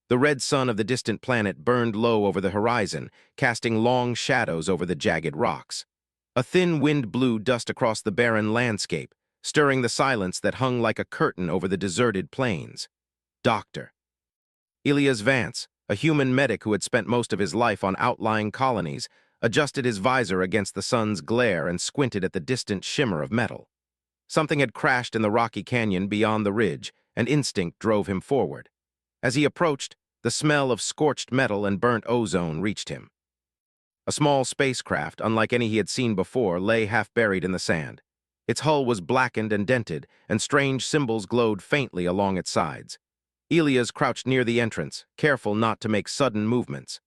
The red sun of the distant planet burned low over the horizon, casting long shadows over the jagged rocks. A thin wind blew dust across the barren landscape, stirring the silence that hung like a curtain over the deserted plains. Doctor. Elias Vance, a human medic who had spent most of his life on outlying colonies, adjusted his visor against the sun's glare and squinted at the distant shimmer of metal. Something had crashed in the rocky canyon beyond the ridge, and instinct drove him forward. As he approached, the smell of scorched metal and burnt ozone reached him. A small spacecraft, unlike any he had seen before, lay half buried in the sand. Its hull was blackened and dented, and strange symbols glowed faintly along its sides. Elias crouched near the entrance, careful not to make sudden movements.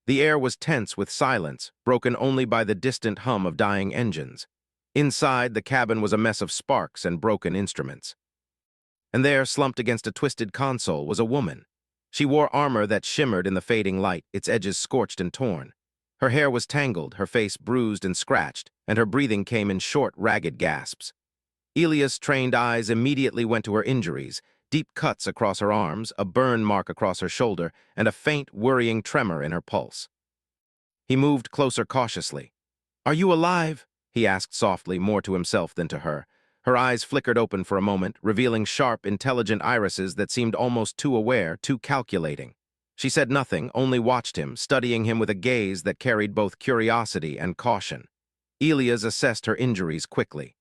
The air was tense with silence, broken only by the distant hum of dying engines. Inside, the cabin was a mess of sparks and broken instruments. And there, slumped against a twisted console, was a woman. She wore armor that shimmered in the fading light, its edges scorched and torn. Her hair was tangled, her face bruised and scratched, and her breathing came in short, ragged gasps. Elias' trained eyes immediately went to her injuries, deep cuts across her arms, a burn mark across her shoulder, and a faint, worrying tremor in her pulse. He moved closer cautiously. "Are you alive?" he asked softly, more to himself than to her. Her eyes flickered open for a moment, revealing sharp, intelligent irises that seemed almost too aware, too calculating. She said nothing, only watched him, studying him with a gaze that carried both curiosity and caution. Elias assessed her injuries quickly.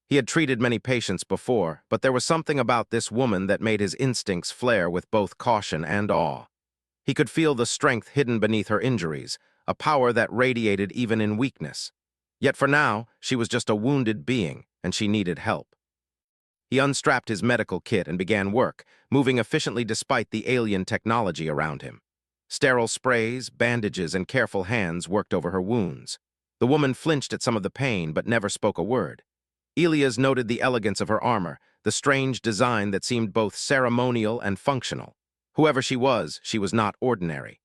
He had treated many patients before, but there was something about this woman that made his instincts flare with both caution and awe. He could feel the strength hidden beneath her injuries, a power that radiated even in weakness. Yet for now, she was just a wounded being, and she needed help. He unstrapped his medical kit and began work, moving efficiently despite the alien technology around him. Sterile sprays, bandages, and careful hands worked over her wounds. The woman flinched at some of the pain, but never spoke a word. Elias noted the elegance of her armor, the strange design that seemed both ceremonial and functional. Whoever she was not ordinary.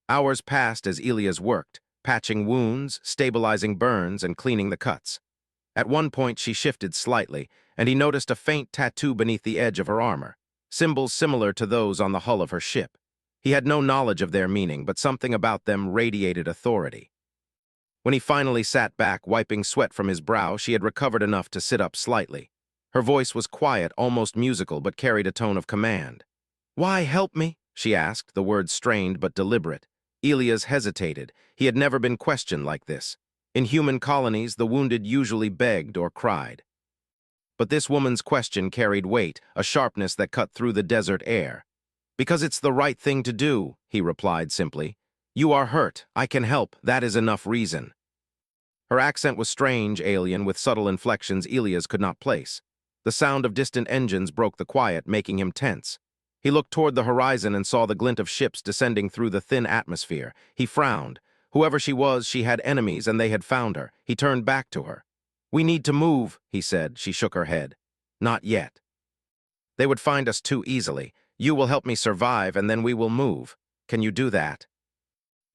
Hours passed as Elias worked, patching wounds, stabilizing burns, and cleaning the cuts. At one point, she shifted slightly, and he noticed a faint tattoo beneath the edge of her armor, symbols similar to those on the hull of her ship. He had no knowledge of their meaning, but something about them radiated authority. When he finally sat back, wiping sweat from his brow, she had recovered enough to sit up slightly. Her voice was quiet, almost musical, but carried a tone of command. "Why help me?" she asked, the words strained but deliberate. Elias hesitated. He had never been questioned like this. In human colonies, the wounded usually begged or cried. But this woman's question carried weight, a sharpness that cut through the desert air. "Because it's the right thing to do," he replied simply. "You are hurt. I can help. That is enough reason." Her accent was strange, alien, with subtle inflections Elias could not place. The sound of distant engines broke the quiet, making him tense. He looked toward the horizon and saw the glint of ships descending through the thin atmosphere. He frowned. Whoever she was, she had enemies, and they had found her. He turned back to her. "We need to move," he said. She shook her head. "Not yet. They would find us too easily. You will help me survive, and then we will move. Can you do that?"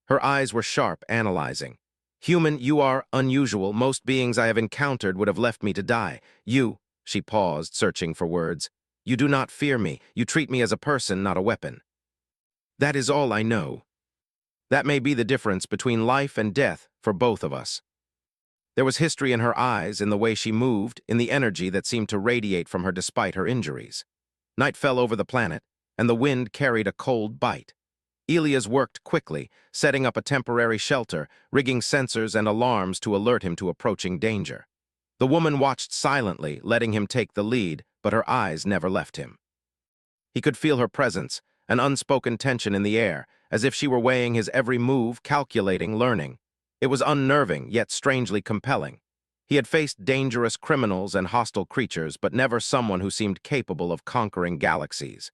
Her eyes were sharp, analyzing. "Human, you are unusual. Most beings I have encountered would have left me to die. You," she paused, searching for words, "you do not fear me. You treat me as a person, not a weapon. That is all I know. That may be the difference between life and death for both of us." There was history in her eyes, in the way she moved, in the energy that seemed to radiate from her despite her injuries. Night fell over the planet, and the wind carried a cold bite. Elias worked quickly, setting up a temporary shelter, rigging sensors and alarms to alert him to approaching danger. The woman watched silently, letting him take the lead, but her eyes never left him. He could feel her presence, an unspoken tension in the air, as if she were weighing his every move, calculating, learning. It was unnerving, yet strangely compelling. He had faced dangerous criminals and hostile creatures, but never someone who seemed capable of conquering galaxies.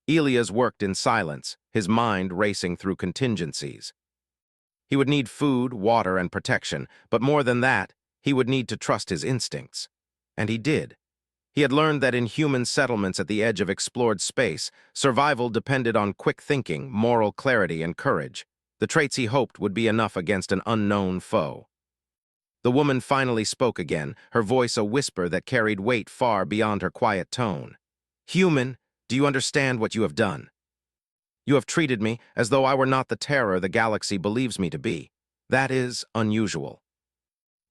Elias worked in silence, his mind racing through contingencies. He would need food, water, and protection, but more than that, he would need to trust his instincts. And he did. He had learned that in human settlements at the edge of explored space, survival depended on quick thinking, moral clarity, and courage, the traits he hoped would be enough against an unknown foe. The woman finally spoke again, her voice a whisper that carried weight far beyond her quiet tone. "Human, do you understand what you have done?" You have treated me as though I were not the terror the galaxy believes me to be. That is unusual.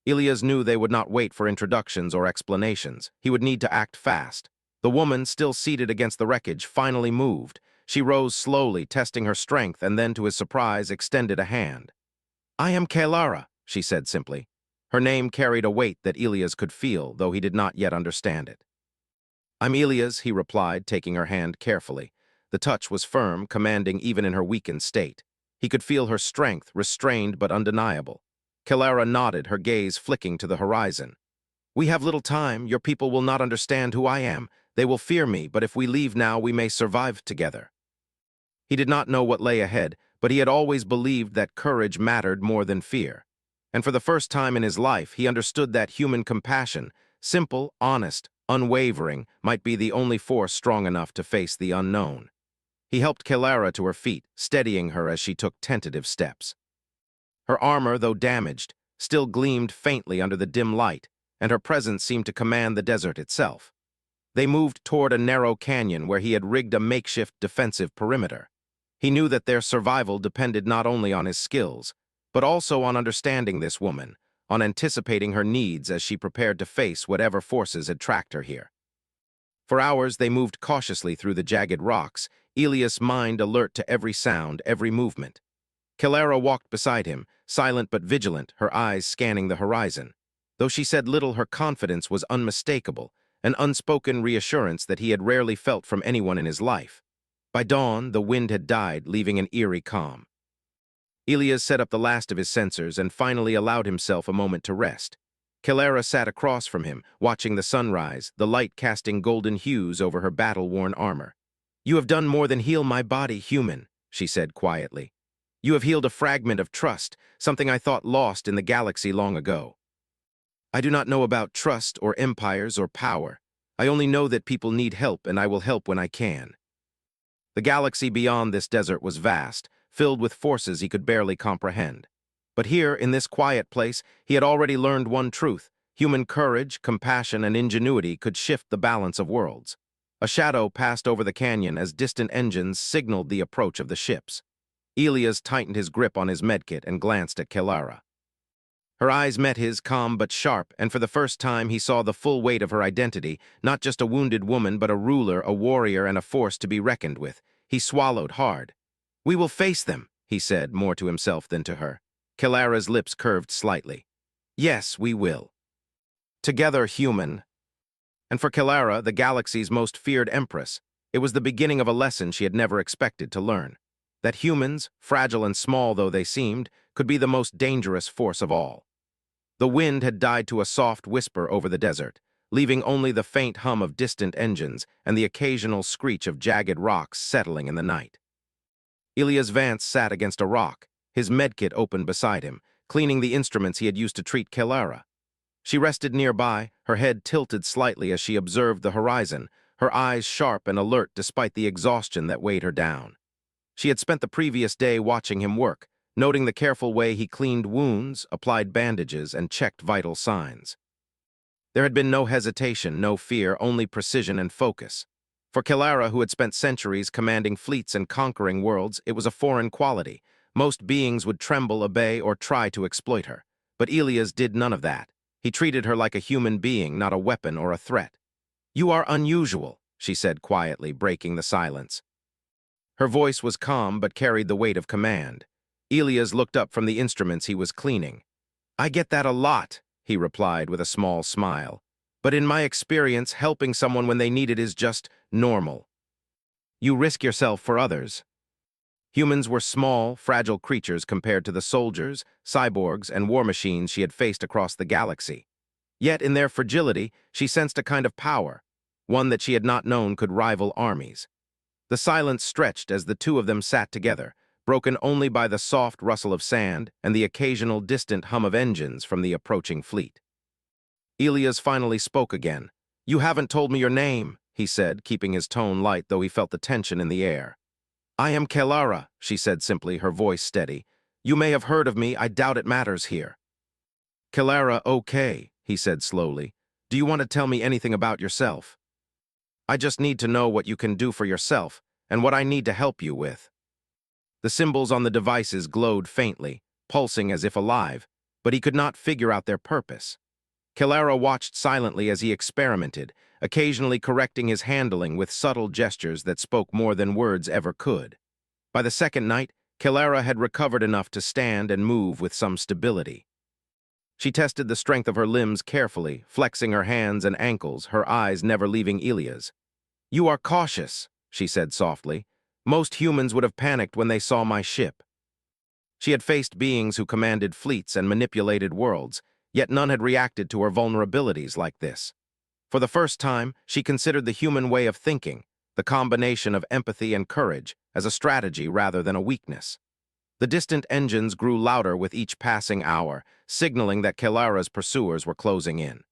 Ilias knew they would not wait for introductions or explanations. He would need to act fast. The woman, still seated against the wreckage, finally moved. She rose slowly, testing her strength, and then, to his surprise, extended a hand. "I am Kaelara," she said simply. Her name carried a weight that Ilias could feel, though he did not yet understand it. "I'm Ilias," he replied, taking her hand carefully. The touch was firm, commanding even in her weakened state. He could feel her strength, restrained but undeniable. Kaelara nodded, her gaze flicking to the horizon. "We have little time. Your people will not understand who I am. They will fear me, but if we leave now, we may survive together." He did not know what lay ahead, but he had always believed that courage mattered more than fear. And for the first time in his life, he understood that human compassion, simple, honest, unwavering, might be the only force strong enough to face the unknown. He helped Kaelara to her feet, steadying her as she took tentative steps. Her armor, though damaged, still gleamed faintly under the dim light, and her presence seemed to command the desert itself. They moved toward a narrow canyon where he had rigged a makeshift defensive perimeter. He knew that their survival depended not only on his skills, but also on understanding this woman, on anticipating her needs as she prepared to face whatever forces had tracked her here. For hours they moved cautiously through the jagged rocks, Ilias' mind alert to every sound, every movement. Kaelara walked beside him, silent but vigilant, her eyes scanning the horizon. Though she said little, her confidence was unmistakable, an unspoken reassurance that he had rarely felt from anyone in his life. By dawn, the wind had died, leaving an eerie calm. Ilias set up the last of his sensors and finally allowed himself a moment to rest. Kaelara sat across from him, watching the sunrise, the light casting golden hues over her battle-worn armor. "You have done more than heal my body, human," she said quietly. "You have healed a fragment of trust, something I thought lost in the galaxy long ago. I do not know about trust or empires or power. I only know that people need help, and I will help when I can." The galaxy beyond this desert was vast, filled with forces he could barely comprehend. But here, in this quiet place, he had already learned one truth: human courage, compassion, and ingenuity could shift the balance of worlds. A shadow passed over the canyon as distant engines signaled the approach of the ships. Ilias tightened his grip on his medkit and glanced at Kaelara. Her eyes met his, calm but sharp, and for the first time he saw the full weight of her identity, not just a wounded woman, but a ruler, a warrior, and a force to be reckoned with. He swallowed hard. "We will face them," he said, more to himself than to her. Kaelara's lips curved slightly. "Yes, we will. Together, human." And for Kaelara, the galaxy's most feared empress, it was the beginning of a lesson she had never expected to learn. That humans, fragile and small though they seemed, could be the most dangerous force of all. The wind had died to a soft whisper over the desert, leaving only the faint hum of distant engines and the occasional screech of jagged rocks settling in the night. Ilias Vance sat against a rock, his medkit open beside him, cleaning the instruments he had used to treat Kaelara. She rested nearby, her head tilted slightly as she observed the horizon, her eyes sharp and alert despite the exhaustion that weighed her down. She had spent the previous day watching him work, noting the careful way he cleaned wounds, applied bandages, and checked vital signs. There had been no hesitation, no fear, only precision and focus. For Kaelara, who had spent centuries commanding fleets and conquering worlds, it was a foreign quality. Most beings would tremble, obey, or try to exploit her. But Ilias did none of that. He treated her like a human being, not a weapon or a threat. "You are unusual," she said quietly, breaking the silence. Her voice was calm but carried the weight of command. Ilias looked up from the instruments he was cleaning. "I get that a lot," he replied with a small smile. "But in my experience, helping someone when they need it is just normal. You risk yourself for others." Humans were small, fragile creatures compared to the soldiers, cyborgs, and war machines she had faced across the galaxy. Yet in their fragility, she sensed a kind of power, one that she had not known could rival armies. The silence stretched as the two of them sat together, broken only by the soft rustle of sand and the occasional distant hum of engines from the approaching fleet. Ilias finally spoke again. "You haven't told me your name," he said, keeping his tone light though he felt the tension in the air. "I am Kaelara," she said simply, her voice steady. "You may have heard of me, I doubt it matters here." "Kaelara, okay," he said slowly. "Do you want to tell me anything about yourself?" "I just need to know what you can do for yourself, and what I need to help you with." The symbols on the devices glowed faintly, pulsing as if alive, but he could not figure out their purpose. Kilara watched silently as he experimented, occasionally correcting his handling with subtle gestures that spoke more than words ever could. By the second night, Kilara had recovered enough to stand and move with some stability. She tested the strength of her limbs carefully, flexing her hands and ankles, her eyes never leaving Ilia's. "You are cautious," she said softly. "Most humans would have panicked when they saw my ship." She had faced beings who commanded fleets and manipulated worlds, yet none had reacted to her vulnerabilities like this. For the first time, she considered the human way of thinking, the combination of empathy and courage, as a strategy rather than a weakness. The distant engines grew louder with each passing hour, signaling that Kilara's pursuers were closing in.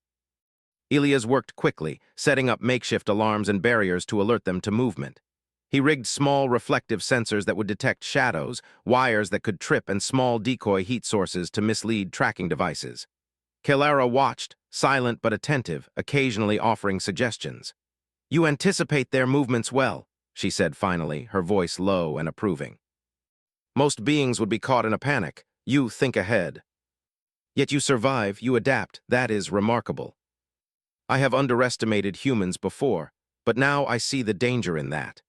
Ilias worked quickly, setting up makeshift alarms and barriers to alert them to movement. He rigged small reflective sensors that would detect shadows, wires that could trip, and small decoy heat sources to mislead tracking devices. Kilara watched, silent but attentive, occasionally offering suggestions. "You anticipate their movements well," she said finally, her voice low and approving. "Most beings would be caught in a panic. You think ahead. Yet you survive, you adapt. That is remarkable. I have underestimated humans before, but now I see the danger in that."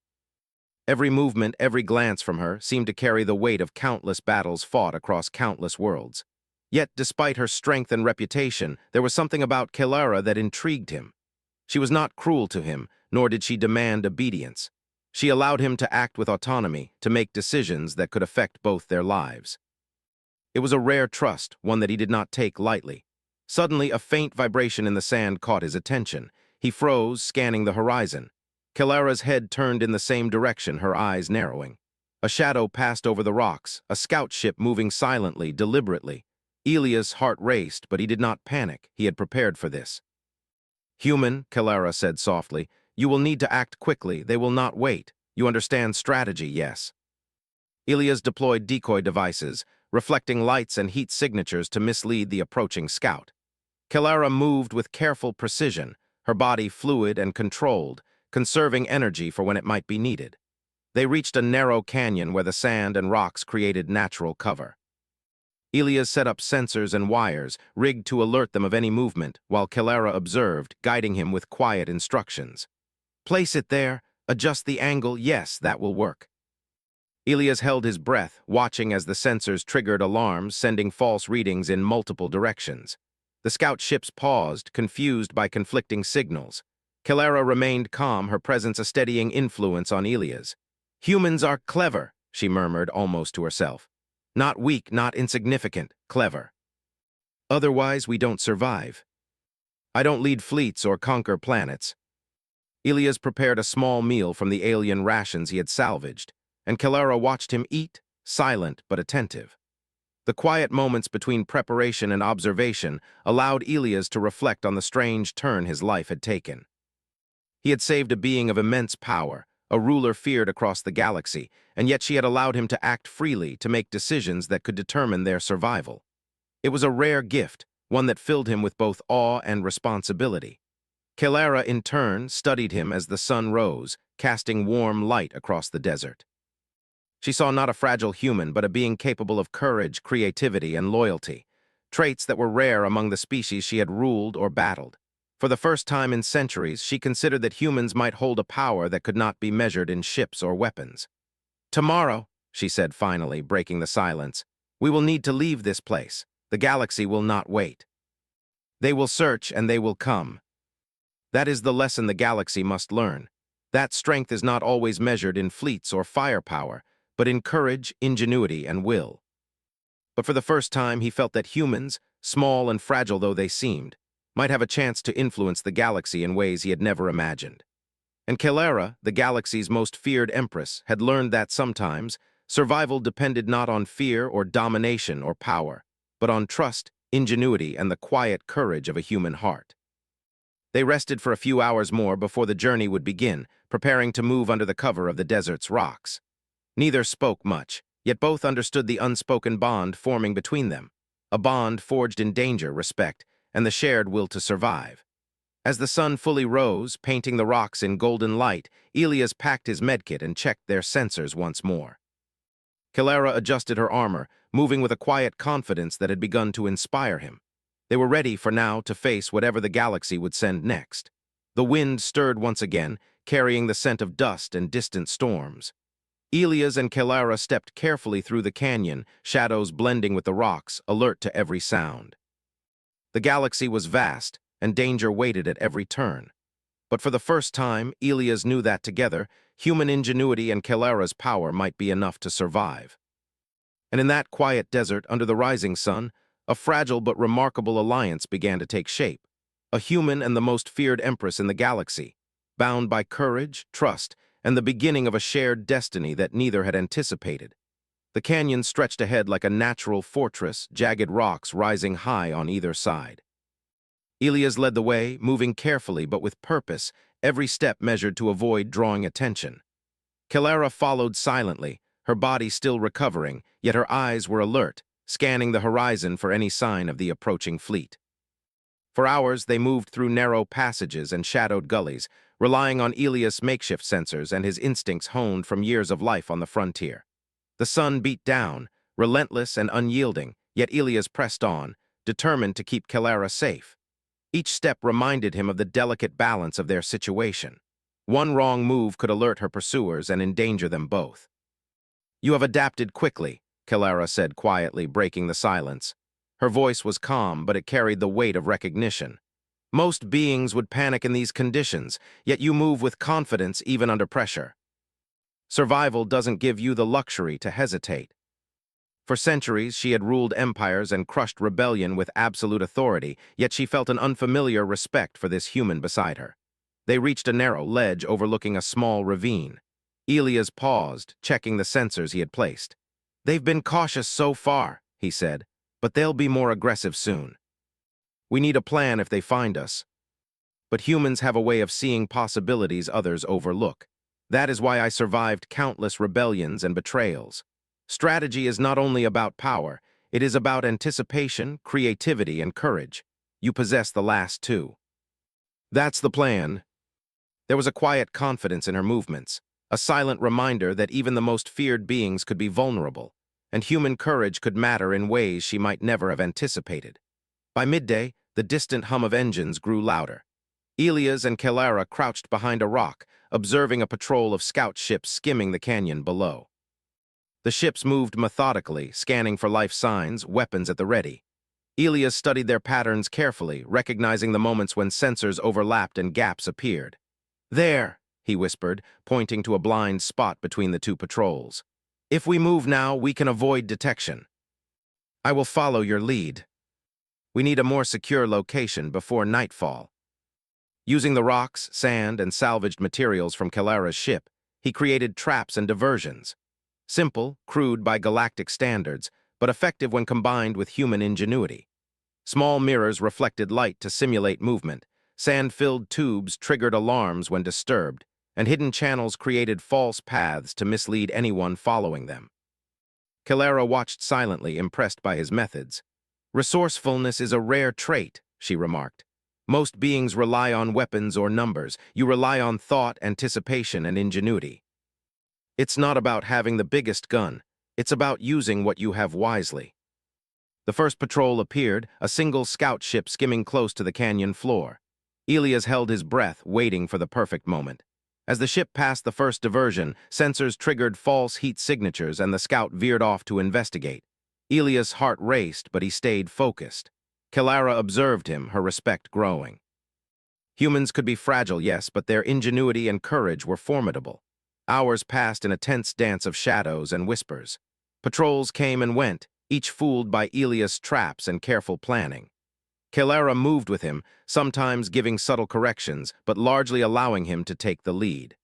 Every movement, every glance from her seemed to carry the weight of countless battles fought across countless worlds. Yet, despite her strength and reputation, there was something about Kilara that intrigued him. She was not cruel to him, nor did she demand obedience. She allowed him to act with autonomy, to make decisions that could affect both their lives. It was a rare trust, one that he did not take lightly. Suddenly, a faint vibration in the sand caught his attention. He froze, scanning the horizon. Kilara's head turned in the same direction, her eyes narrowing. A shadow passed over the rocks, a scout ship moving silently, deliberately. Ilias' heart raced, but he did not panic. He had prepared for this. "Human," Kilara said softly, "you will need to act quickly. They will not wait. You understand strategy, yes?" Ilias deployed decoy devices, reflecting lights and heat signatures to mislead the approaching scout. Kilara moved with careful precision, her body fluid and controlled, conserving energy for when it might be needed. They reached a narrow canyon where the sand and rocks created natural cover. Ilias set up sensors and wires, rigged to alert them of any movement, while Kilara observed, guiding him with quiet instructions. "Place it there, adjust the angle, yes, that will work." Ilias held his breath, watching as the sensors triggered alarms, sending false readings in multiple directions. The scout ships paused, confused by conflicting signals. Kilara remained calm, her presence a steadying influence on Ilias. "Humans are clever," she murmured almost to herself. "Not weak, not insignificant, clever. Otherwise, we don't survive. I don't lead fleets or conquer planets." Ilias prepared a small meal from the alien rations he had salvaged, and Kilara watched him eat, silent but attentive. The quiet moments between preparation and observation allowed Ilias to reflect on the strange turn his life had taken. He had saved a being of immense power, a ruler feared across the galaxy, and yet she had allowed him to act freely, to make decisions that could determine their survival. It was a rare gift, one that filled him with both awe and responsibility. Kilara, in turn, studied him as the sun rose, casting warm light across the desert. She saw not a fragile human, but a being capable of courage, creativity, and loyalty, traits that were rare among the species she had ruled or battled. For the first time in centuries, she considered that humans might hold a power that could not be measured in ships or weapons. "Tomorrow," she said finally, breaking the silence, "we will need to leave this place. The galaxy will not wait. They will search and they will come. That is the lesson the galaxy must learn. That strength is not always measured in fleets or firepower, but in courage, ingenuity, and will." But for the first time, he felt that humans, small and fragile though they seemed, might have a chance to influence the galaxy in ways he had never imagined. And Kilara, the galaxy's most feared Empress, had learned that sometimes survival depended not on fear or domination or power, but on trust, ingenuity, and the quiet courage of a human heart. They rested for a few hours more before the journey would begin, preparing to move under the cover of the desert's rocks. Neither spoke much, yet both understood the unspoken bond forming between them, a bond forged in danger, respect, and the shared will to survive. As the sun fully rose, painting the rocks in golden light, Ilias packed his medkit and checked their sensors once more. Kilara adjusted her armor, moving with a quiet confidence that had begun to inspire him. They were ready for now to face whatever the galaxy would send next. The wind stirred once again, carrying the scent of dust and distant storms. Elias and Kilara stepped carefully through the canyon, shadows blending with the rocks, alert to every sound. The galaxy was vast, and danger waited at every turn. But for the first time, Elias knew that together, human ingenuity and Kilara's power might be enough to survive. And in that quiet desert under the rising sun, a fragile but remarkable alliance began to take shape. A human and the most feared Empress in the galaxy, bound by courage, trust, and the beginning of a shared destiny that neither had anticipated. The canyon stretched ahead like a natural fortress, jagged rocks rising high on either side. Elias led the way, moving carefully but with purpose, every step measured to avoid drawing attention. Kilara followed silently, her body still recovering, yet her eyes were alert, scanning the horizon for any sign of the approaching fleet. For hours, they moved through narrow passages and shadowed gullies, relying on Elias' makeshift sensors and his instincts honed from years of life on the frontier. The sun beat down, relentless and unyielding, yet Elias pressed on, determined to keep Kilara safe. Each step reminded him of the delicate balance of their situation. One wrong move could alert her pursuers and endanger them both. "You have adapted quickly," Kilara said quietly, breaking the silence. Her voice was calm, but it carried the weight of recognition. "Most beings would panic in these conditions, yet you move with confidence even under pressure. Survival doesn't give you the luxury to hesitate." For centuries, she had ruled empires and crushed rebellion with absolute authority, yet she felt an unfamiliar respect for this human beside her. They reached a narrow ledge overlooking a small ravine. Elias paused, checking the sensors he had placed. "They've been cautious so far," he said, "but they'll be more aggressive soon. We need a plan if they find us. But humans have a way of seeing possibilities others overlook. That is why I survived countless rebellions and betrayals. Strategy is not only about power, it is about anticipation, creativity, and courage. You possess the last two." "That's the plan." There was a quiet confidence in her movements, a silent reminder that even the most feared beings could be vulnerable, and human courage could matter in ways she might never have anticipated. By midday, the distant hum of engines grew louder. Elias and Kilara crouched behind a rock, observing a patrol of scout ships skimming the canyon below. The ships moved methodically, scanning for life signs, weapons at the ready. Elias studied their patterns carefully, recognizing the moments when sensors overlapped and gaps appeared. "There," he whispered, pointing to a blind spot between the two patrols. "If we move now, we can avoid detection. I will follow your lead. We need a more secure location before nightfall." Using the rocks, sand, and salvaged materials from Kilara's ship, he created traps and diversions. Simple, crude by galactic standards, but effective when combined with human ingenuity. Small mirrors reflected light to simulate movement, sand-filled tubes triggered alarms when disturbed, and hidden channels created false paths to mislead anyone following them. Kilara watched silently, impressed by his methods. "Resourcefulness is a rare trait," she remarked. "Most beings rely on weapons or numbers. You rely on thought, anticipation, and ingenuity. It's not about having the biggest gun. It's about using what you have wisely." The first patrol appeared, a single scout ship skimming close to the canyon floor. Elias held his breath, waiting for the perfect moment. As the ship passed the first diversion, sensors triggered false heat signatures and the scout veered off to investigate. Elias' heart raced, but he stayed focused. Kilara observed him, her respect growing. Humans could be fragile, yes, but their ingenuity and courage were formidable. Hours passed in a tense dance of shadows and whispers. Patrols came and went, each fooled by Elias' traps and careful planning. Kilara moved with him, sometimes giving subtle corrections, but largely allowing him to take the lead.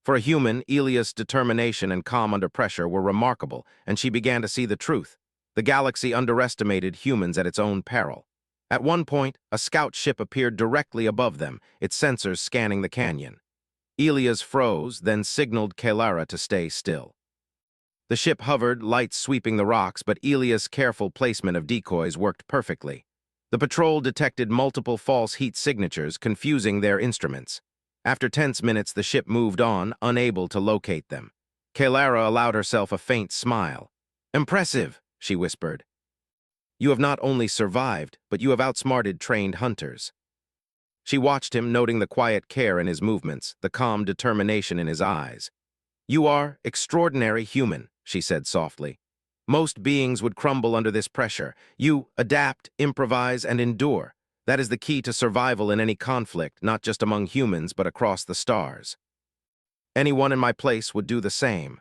For a human, Elias' determination and calm under pressure were remarkable, and she began to see the truth. The galaxy underestimated humans at its own peril. At one point, a scout ship appeared directly above them, its sensors scanning the canyon. Elias froze, then signaled Kilara to stay still. The ship hovered, lights sweeping the rocks, but Elias' careful placement of decoys worked perfectly. The patrol detected multiple false heat signatures, confusing their instruments. After tense minutes, the ship moved on, unable to locate them. Kalara allowed herself a faint smile. "Impressive," she whispered. "You have not only survived, but you have outsmarted trained hunters." She watched him, noting the quiet care in his movements, the calm determination in his eyes. "You are extraordinary human," she said softly. "Most beings would crumble under this pressure. You adapt, improvise, and endure. That is the key to survival in any conflict, not just among humans, but across the stars. Anyone in my place would do the same."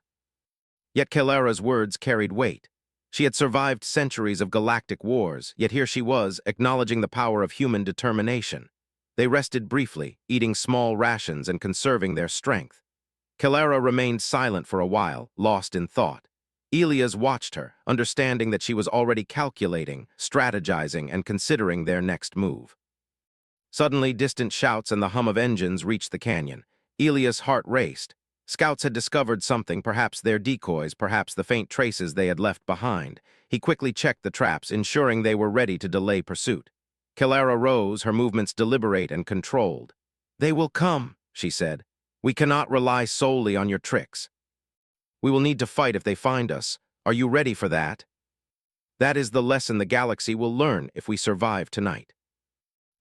Yet Kalara's words carried weight. She had survived centuries of galactic wars, yet here she was, acknowledging the power of human determination. They rested briefly, eating small rations and conserving their strength. Kalara remained silent for a while, lost in thought. Elias watched her, understanding that she was already calculating, strategizing, and considering their next move. Suddenly, distant shouts and the hum of engines reached the canyon. Elias' heart raced. Scouts had discovered something, perhaps their decoys, perhaps the faint traces they had left behind. He quickly checked the traps, ensuring they were ready to delay pursuit. Kalara rose, her movements deliberate and controlled. "They will come," she said. "We cannot rely solely on your tricks. We will need to fight if they find us. Are you ready for that? That is the lesson the galaxy will learn if we survive tonight."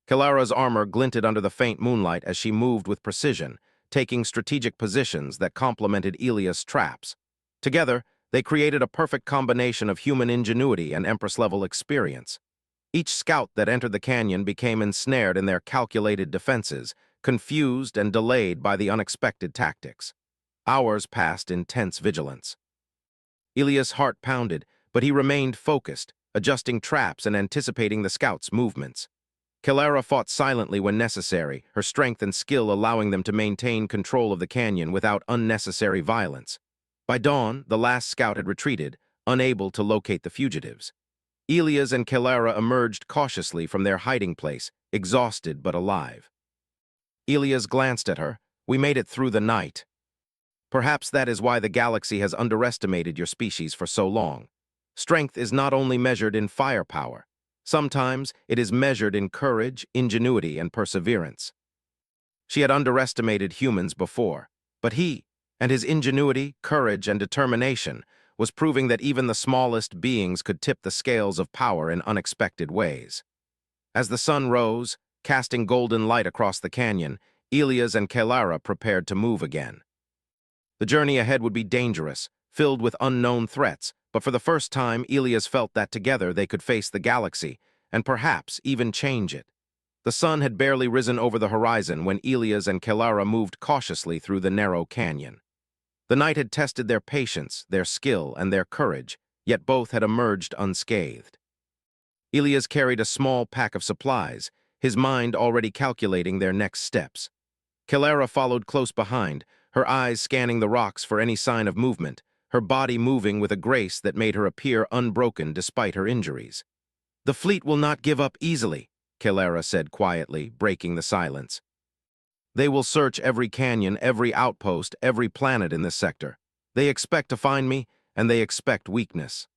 Kalara's armor glinted under the faint moonlight as she moved with precision, taking strategic positions that complemented Elias' traps. Together, they created a perfect combination of human ingenuity and Empress-level experience. Each scout that entered the canyon became ensnared in their calculated defenses, confused and delayed by the unexpected tactics. Hours passed in tense vigilance. Elias' heart pounded, but he remained focused, adjusting traps and anticipating the scouts' movements. Kalara fought silently when necessary, her strength and skill allowing them to maintain control of the canyon without unnecessary violence. By dawn, the last scout had retreated, unable to locate the fugitives. Elias and Kalara emerged cautiously from their hiding place, exhausted but alive. Elias glanced at her. "We made it through the night. Perhaps that is why the galaxy has underestimated your species for so long. Strength is not only measured in firepower. Sometimes it is measured in courage, ingenuity, and perseverance." She had underestimated humans before, but he, and his ingenuity, courage, and determination, was proving that even the smallest beings could tip the scales of power in unexpected ways. As the sun rose, casting golden light across the canyon, Elias and Kalara prepared to move again. The journey ahead would be dangerous, filled with unknown threats, but for the first time, Elias felt that together they could face the galaxy, and perhaps even change it. The sun had barely risen over the horizon when Elias and Kalara moved cautiously through the narrow canyon. The night had tested their patience, their skill, and their courage, yet both had emerged unscathed. Elias carried a small pack of supplies, his mind already calculating their next steps. Kalara followed close behind, her eyes scanning the rocks for any sign of movement, her body moving with a grace that made her appear unbroken despite her injuries. "The fleet will not give up easily," Kalara said quietly, breaking the silence. "They will search every canyon, every outpost, every planet in this sector. They expect to find me, and they expect weakness.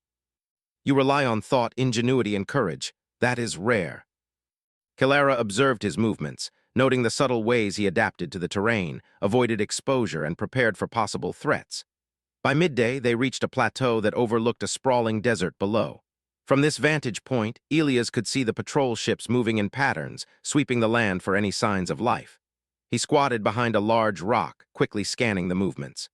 You rely on thought, ingenuity, and courage. That is rare." Kalara observed his movements, noting the subtle ways he adapted to the terrain, avoided exposure, and prepared for possible threats. By midday, they reached a plateau that overlooked a sprawling desert below. From this vantage point, Elias could see the patrol ships moving in patterns, sweeping the land for any signs of life. He squatted behind a large rock, quickly scanning the movements.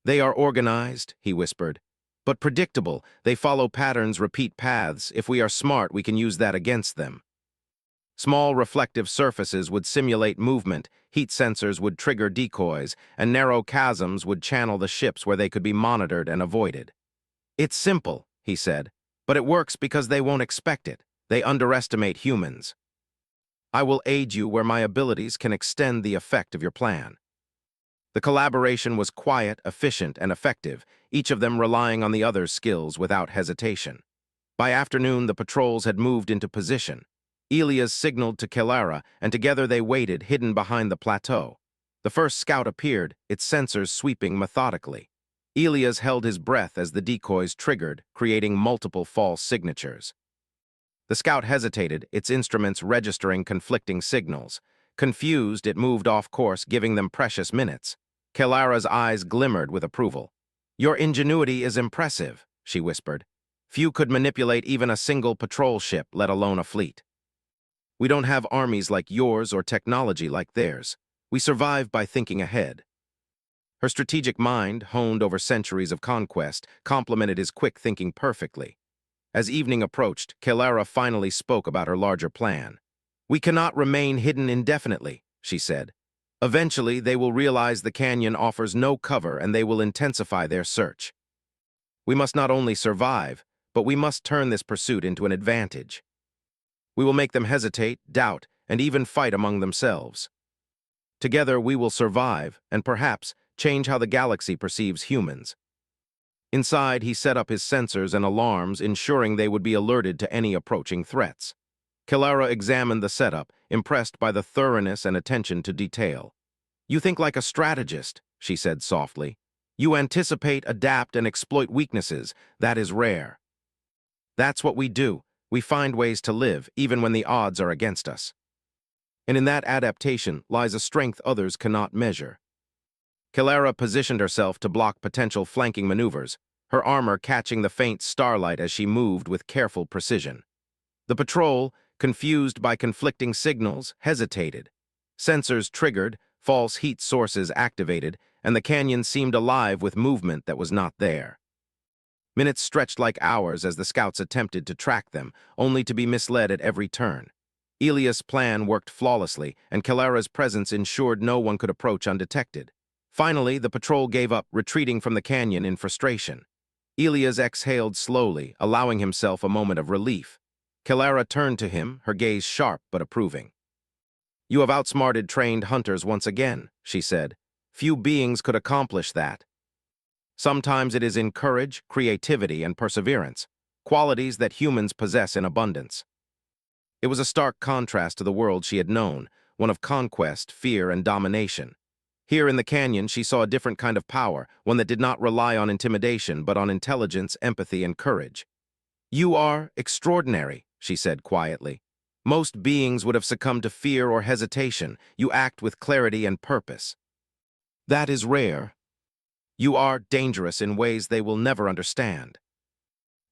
"They are organized," he whispered, "but predictable. They follow patterns, repeat paths. If we are smart, we can use that against them." Small reflective surfaces would simulate movement, heat sensors would trigger decoys, and narrow chasms would channel the ships where they could be monitored and avoided. "It's simple," he said, "but it works because they won't expect it. They underestimate humans. I will aid you where my abilities can extend the effect of your plan." The collaboration was quiet, efficient, and effective, each of them relying on the other's skills without hesitation. By afternoon, the patrols had moved into position. Elias signaled to Kalara, and together they waited, hidden behind the plateau. The first scout appeared, its sensors sweeping methodically. Elias held his breath as the decoys triggered, creating multiple false signatures. The scout hesitated, its instruments registering conflicting signals. Confused, it moved off course, giving them precious minutes. Kelara's eyes glimmered with approval. "Your ingenuity is impressive," she whispered. "Few could manipulate even a single patrol ship, let alone a fleet. We don't have armies like yours or technology like theirs. We survive by thinking ahead." Her strategic mind, honed over centuries of conquest, complemented his quick thinking perfectly. As evening approached, Kelara finally spoke about her larger plan. "We cannot remain hidden indefinitely," she said. "Eventually, they will realize the canyon offers no cover and they will intensify their search. We must not only survive, but we must turn this pursuit into an advantage. We will make them hesitate, doubt, and even fight among themselves. Together, we will survive and perhaps change how the galaxy perceives humans." Inside, he set up his sensors and alarms, ensuring they would be alerted to any approaching threats. Kelara examined the setup, impressed by the thoroughness and attention to detail. "You think like a strategist," she said softly. "You anticipate, adapt, and exploit weaknesses. That is rare." "That's what we do. We find ways to live, even when the odds are against us. And in that adaptation lies a strength others cannot measure." Kelara positioned herself to block potential flanking maneuvers, her armor catching the faint starlight as she moved with careful precision. The patrol, confused by conflicting signals, hesitated. Sensors triggered, false heat sources activated, and the canyon seemed alive with movement that was not there. Minutes stretched like hours as the scouts attempted to track them, only to be misled at every turn. Elia's plan worked flawlessly, and Kelara's presence ensured no one could approach undetected. Finally, the patrol gave up, retreating from the canyon in frustration. Elias exhaled slowly, allowing himself a moment of relief. Kelara turned to him, her gaze sharp but approving. "You have outsmarted trained hunters once again," she said. "Few beings could accomplish that. Sometimes it is in courage, creativity, and perseverance, qualities that humans possess in abundance." It was a stark contrast to the world she had known, one of conquest, fear, and domination. Here in the canyon, she saw a different kind of power, one that did not rely on intimidation, but on intelligence, empathy, and courage. "You are extraordinary," she said quietly. "Most beings would have succumbed to fear or hesitation. You act with clarity and purpose. That is rare. You are dangerous in ways they will never understand."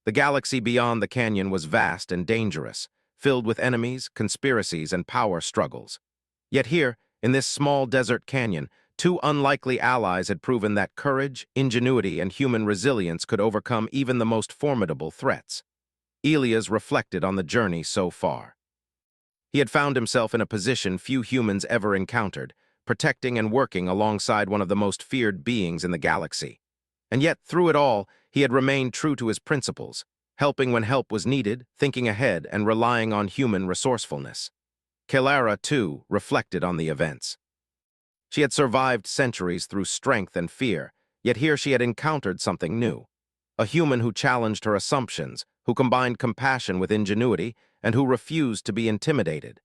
The galaxy beyond the canyon was vast and dangerous, filled with enemies, conspiracies, and power struggles. Yet here, in this small desert canyon, two unlikely allies had proven that courage, ingenuity, and human resilience could overcome even the most formidable threats. Elias reflected on the journey so far. He had found himself in a position few humans ever encountered, protecting and working alongside one of the most feared beings in the galaxy. And yet, through it all, he had remained true to his principles, helping when help was needed, thinking ahead, and relying on human resourcefulness. Kelara, too, reflected on the events. She had survived centuries through strength and fear, yet here she had encountered something new. A human who challenged her assumptions, who combined compassion with ingenuity, and who refused to be intimidated.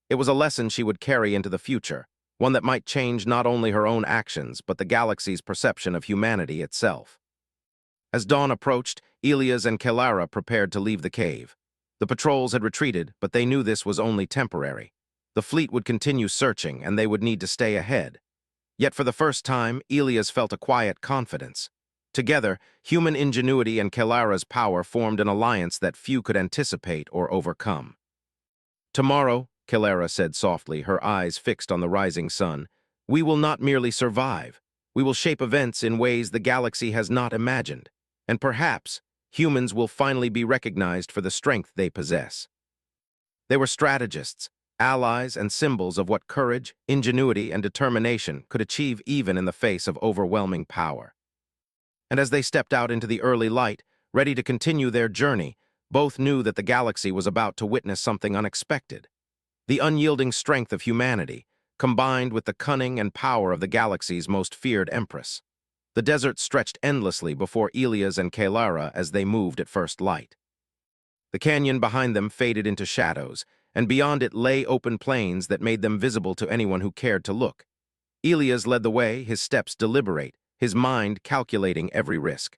It was a lesson she would carry into the future, one that might change not only her own actions, but the galaxy's perception of humanity itself. As dawn approached, Elias and Kelara prepared to leave the cave. The patrols had retreated, but they knew this was only temporary. The fleet would continue searching, and they would need to stay ahead. Yet for the first time, Elias felt a quiet confidence. Together, human ingenuity and Kelara's power formed an alliance that few could anticipate or overcome. "Tomorrow," Kelara said softly, her eyes fixed on the rising sun, "we will not merely survive. We will shape events in ways the galaxy has not imagined. And perhaps, humans will finally be recognized for the strength they possess." They were strategists, allies, and symbols of what courage, ingenuity, and determination could achieve even in the face of overwhelming power. And as they stepped out into the early light, ready to continue their journey, both knew that the galaxy was about to witness something unexpected. The unyielding strength of humanity, combined with the cunning and power of the galaxy's most feared Empress. The desert stretched endlessly before Elias and Kelara as they moved at first light. The canyon behind them faded into shadows, and beyond it lay open plains that made them visible to anyone who cared to look. Elias led the way, his steps deliberate, his mind calculating every risk.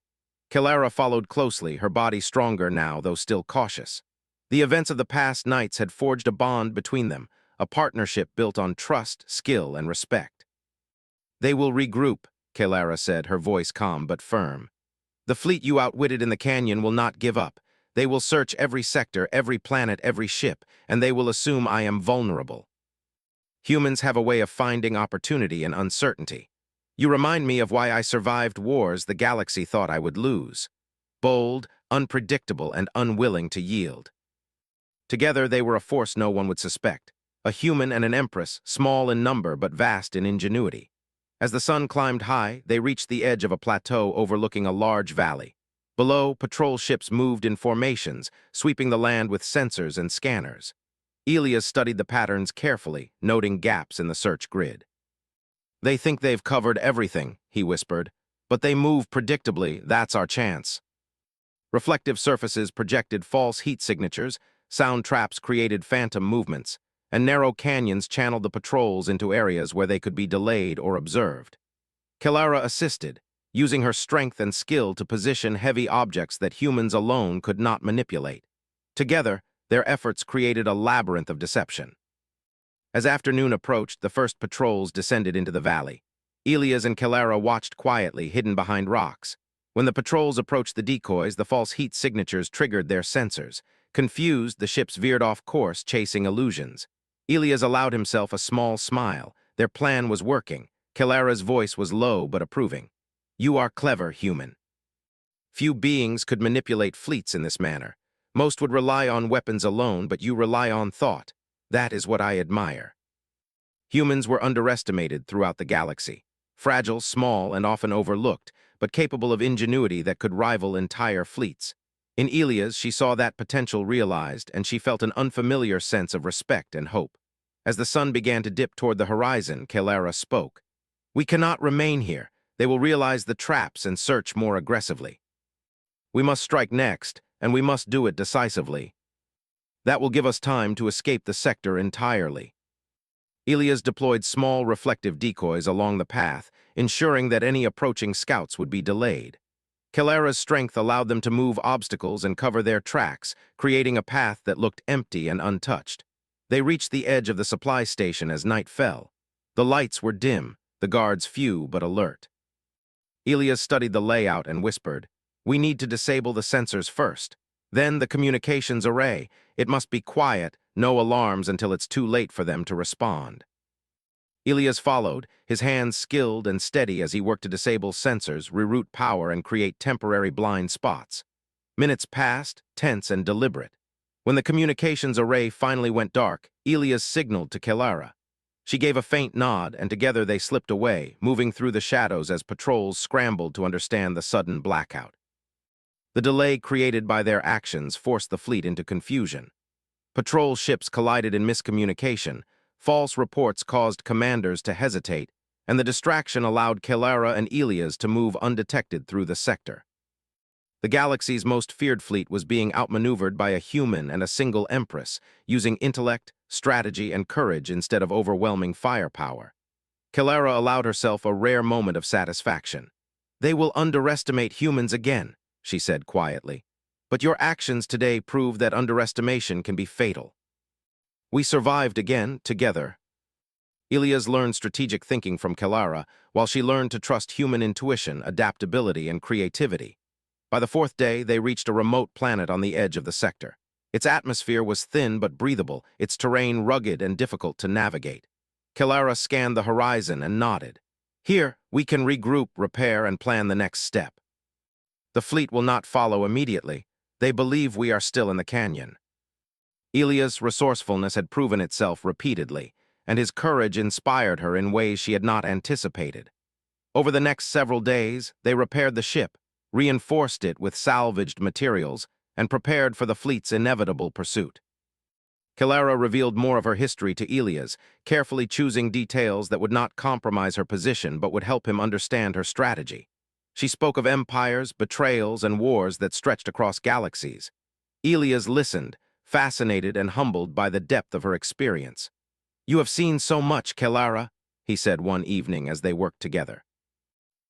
Kelara followed closely, her body stronger now, though still cautious. The events of the past nights had forged a bond between them, a partnership built on trust, skill, and respect. They will regroup, Kelara said, her voice calm but firm. The fleet you outwitted in the canyon will not give up. They will search every sector, every planet, every ship, and they will assume I am vulnerable. Humans have a way of finding opportunity in uncertainty. You remind me of why I survived wars the galaxy thought I would lose. Bold, unpredictable, and unwilling to yield. Together, they were a force no one would suspect. A human and an empress, small in number but vast in ingenuity. As the sun climbed high, they reached the edge of a plateau overlooking a large valley. Below, patrol ships moved in formations, sweeping the land with sensors and scanners. Elias studied the patterns carefully, noting gaps in the search grid. They think they've covered everything, he whispered. But they move predictably, that's our chance. Reflective surfaces projected false heat signatures, sound traps created phantom movements, and narrow canyons channeled the patrols into areas where they could be delayed or observed. Kelara assisted, using her strength and skill to position heavy objects that humans alone could not manipulate. Together, their efforts created a labyrinth of deception. As afternoon approached, the first patrols descended into the valley. Elias and Kelara watched quietly, hidden behind rocks. When the patrols approached the decoys, the false heat signatures triggered their sensors. Confused, the ships veered off course, chasing illusions. Elias allowed himself a small smile. Their plan was working. Kelara's voice was low but approving. You are clever, human. Few beings could manipulate fleets in this manner. Most would rely on weapons alone, but you rely on thought. That is what I admire. Humans were underestimated throughout the galaxy. Fragile, small, and often overlooked, but capable of ingenuity that could rival entire fleets. In Elias, she saw that potential realized, and she felt an unfamiliar sense of respect and hope. As the sun began to dip toward the horizon, Kelara spoke. We cannot remain here. They will realize the traps and search more aggressively. We must strike next, and we must do it decisively. That will give us time to escape the sector entirely. Elias deployed small reflective decoys along the path, ensuring that any approaching scouts would be delayed. Kelara's strength allowed them to move obstacles and cover their tracks, creating a path that looked empty and untouched. They reached the edge of the supply station as night fell. The lights were dim, the guards few but alert. Elias studied the layout and whispered, We need to disable the sensors first. Then the communications array. It must be quiet, no alarms until it's too late for them to respond. Elias followed, his hands skilled and steady as he worked to disable sensors, reroute power, and create temporary blind spots. Minutes passed, tense and deliberate. When the communications array finally went dark, Elias signaled to Kelara. She gave a faint nod, and together they slipped away, moving through the shadows as patrols scrambled to understand the sudden blackout. The delay created by their actions forced the fleet into confusion. Patrol ships collided in miscommunication, false reports caused commanders to hesitate, and the distraction allowed Kelara and Elias to move undetected through the sector. The galaxy's most feared fleet was being outmaneuvered by a human and a single Empress, using intellect, strategy, and courage instead of overwhelming firepower. Kelara allowed herself a rare moment of satisfaction. They will underestimate humans again, she said quietly. But your actions today prove that underestimation can be fatal. We survived again, together. Elias learned strategic thinking from Kelara, while she learned to trust human intuition, adaptability, and creativity. By the fourth day, they reached a remote planet on the edge of the sector. Its atmosphere was thin but breathable, its terrain rugged and difficult to navigate. Kelara scanned the horizon and nodded. Here, we can regroup, repair, and plan the next step. The fleet will not follow immediately. They believe we are still in the canyon. Elias' resourcefulness had proven itself repeatedly, and his courage inspired her in ways she had not anticipated. Over the next several days, they repaired the ship, reinforced it with salvaged materials, and prepared for the fleet's inevitable pursuit. Kelara revealed more of her history to Elias, carefully choosing details that would not compromise her position but would help him understand her strategy. She spoke of empires, betrayals, and wars that stretched across galaxies. Elias listened, fascinated and humbled by the depth of her experience. You have seen so much, Kelara, he said one evening as they worked together.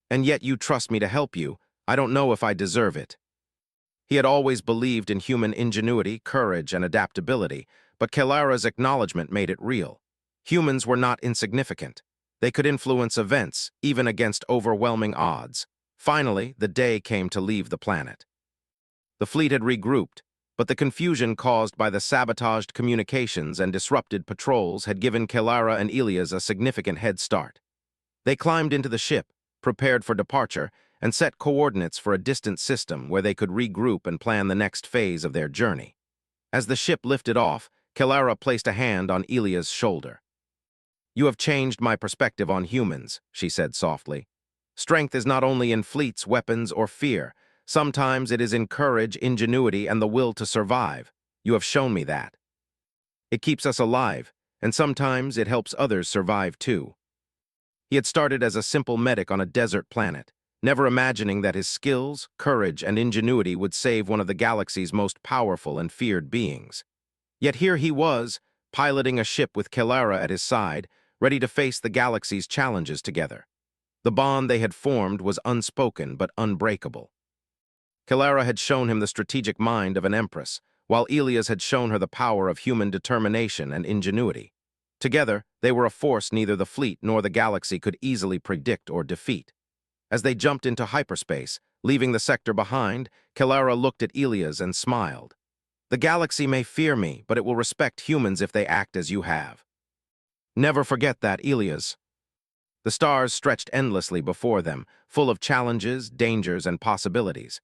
And yet you trust me to help you. I don't know if I deserve it. He had always believed in human ingenuity, courage, and adaptability, but Kelara's acknowledgement made it real. Humans were not insignificant. They could influence events, even against overwhelming odds. Finally, the day came to leave the planet. The fleet had regrouped, but the confusion caused by the sabotaged communications and disrupted patrols had given Kelara and Elias a significant head start. They climbed into the ship, prepared for departure, and set coordinates for a distant system where they could regroup and plan the next phase of their journey. As the ship lifted off, Kelara placed a hand on Elias' shoulder. "You have changed my perspective on humans," she said softly. "Strength is not only in fleets, weapons, or fear. Sometimes it is in courage, ingenuity, and the will to survive. You have shown me that. It keeps us alive, and sometimes it helps others survive too." He had started as a simple medic on a desert planet, never imagining that his skills, courage, and ingenuity would save one of the galaxy's most powerful and feared beings. Yet here he was, piloting a ship with Kelara at his side, ready to face the galaxy's challenges together. The bond they had formed was unspoken but unbreakable. Kelara had shown him the strategic mind of an Empress, while Elias had shown her the power of human determination and ingenuity. Together, they were a force neither the fleet nor the galaxy could easily predict or defeat. As they jumped into hyperspace, leaving the sector behind, Kelara looked at Elias and smiled. "The galaxy may fear me, but it will respect humans if they act as you have. Never forget that, Elias." The stars stretched endlessly before them, full of challenges, dangers, and possibilities.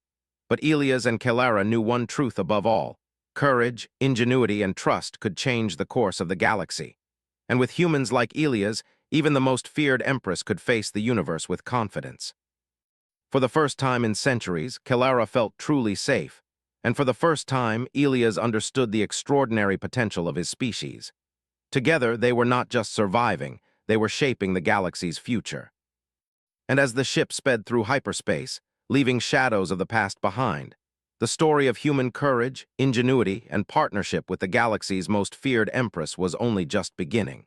But Elias and Kelara knew one truth above all: courage, ingenuity, and trust could change the course of the galaxy. And with humans like Elias, even the most feared Empress could face the universe with confidence. For the first time in centuries, Kelara felt truly safe, and for the first time, Elias understood the extraordinary potential of his species. Together, they were not just surviving, they were shaping the galaxy's future. And as the ship sped through hyperspace, leaving shadows of the past behind, the story of human courage, ingenuity, and partnership with the galaxy's most feared Empress was only just beginning.